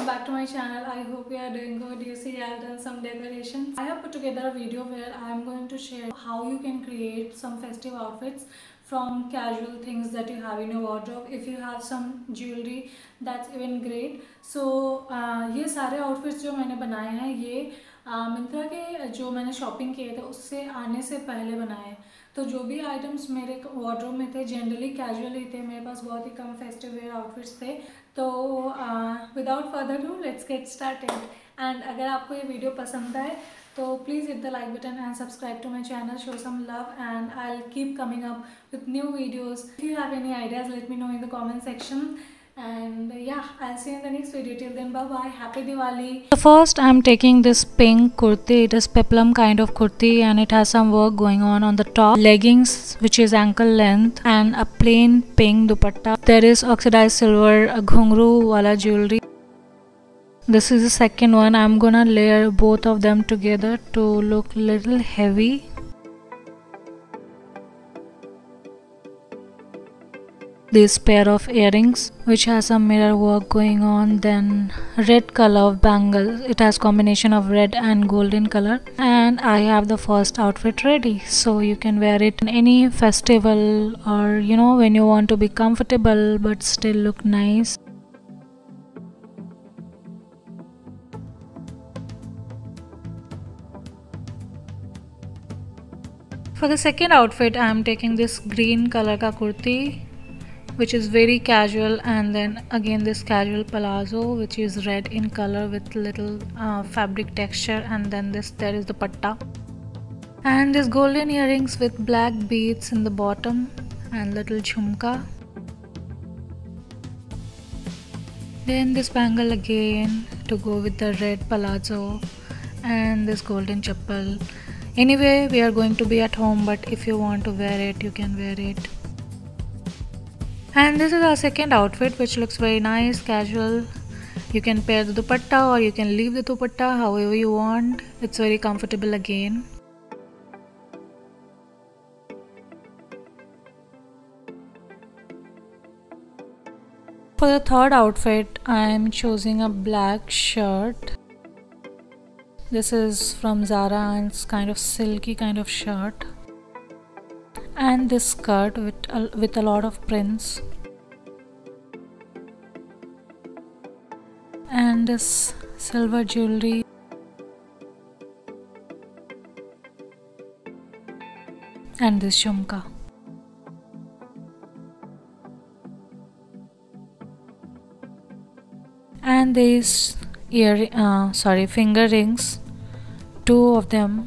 back to my channel. I hope you are doing good. You see, I have done some decorations. I have put together a video where I am going to share how you can create some festive outfits from casual things that you have in your wardrobe. If you have some jewelry, that's even great. So ये सारे outfits जो मैंने बनाए हैं ये मिंत्रा के जो मैंने शॉपिंग किए थे उससे आने से पहले बनाए। तो जो भी आइटम्स मेरे वार्डरोब में थे जनरली कैजुअल ही थे, मेरे पास बहुत ही कम फेस्टिव वेयर आउटफिट्स थे। तो without further do let's get started. And अगर आपको ये वीडियो पसंद आए तो please hit the like button and subscribe to my channel, show some love and I will keep coming up with new videos. If you have any ideas let me know in the comment section. And yeah, I'll see you in the next video. Till then, bye bye. Happy Diwali. So first I'm taking this pink kurti. It is peplum kind of kurti and it has some work going on the top. Leggings which is ankle length and a plain pink dupatta. There is oxidized silver ghungru wala jewelry. This is the second one. I'm gonna layer both of them together to look little heavy. This pair of earrings which has some mirror work going on, then red color of bangles. It has combination of red and golden color, and I have the first outfit ready, so you can wear it in any festival or when you want to be comfortable but still look nice. For the second outfit I am taking this green color ka kurti which is very casual, and then again this casual palazzo which is red in color with little fabric texture, and then there is the patta and this golden earrings with black beads in the bottom and little jhumka. Then this bangle again to go with the red palazzo and this golden chappal. Anyway, we are going to be at home, but if you want to wear it you can wear it. And this is our second outfit which looks very nice, casual. You can pair the dupatta or you can leave the dupatta however you want. It's very comfortable again. For the third outfit I am choosing a black shirt. This is from Zara and it's kind of silky kind of shirt. And this skirt with a lot of prints, and this silver jewelry, and this jhumka. And these finger rings, 2 of them.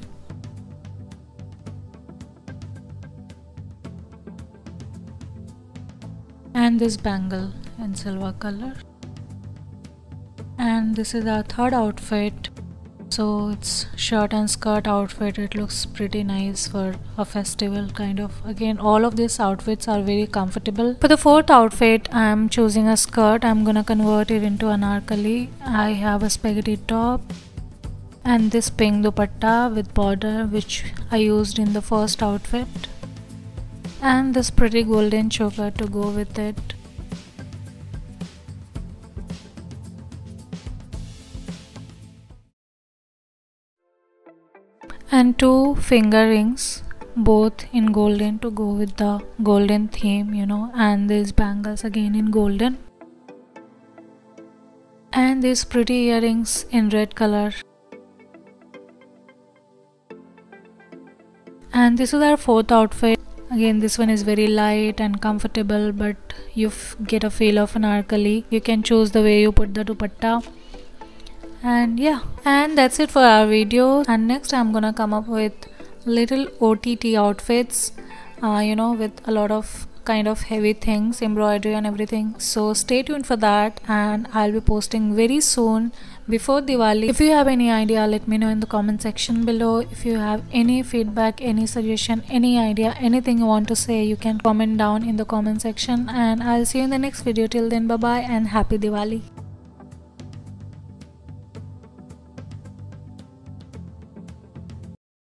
And this bangle in silver color. And this is our third outfit. So it's shirt and skirt outfit. It looks pretty nice for a festival kind of. Again, all of these outfits are very comfortable. For the fourth outfit I am choosing a skirt. I'm gonna convert it into anarkali. I have a spaghetti top and this pink dupatta with border which I used in the first outfit, and this pretty golden choker to go with it. And 2 finger rings, both in golden to go with the golden theme, and these bangles again in golden. And these pretty earrings in red color. And this is our fourth outfit. Again, this one is very light and comfortable, but you get a feel of anarkali. You can choose the way you put the dupatta. And yeah, and that's it for our video. And next I'm gonna come up with little OTT outfits, with a lot of kind of heavy things, embroidery and everything. So stay tuned for that, and I'll be posting very soon before Diwali. If you have any idea, let me know in the comment section below. If you have any feedback, any suggestion, any idea, anything you want to say, you can comment down in the comment section, and I'll see you in the next video. Till then, bye bye and happy Diwali.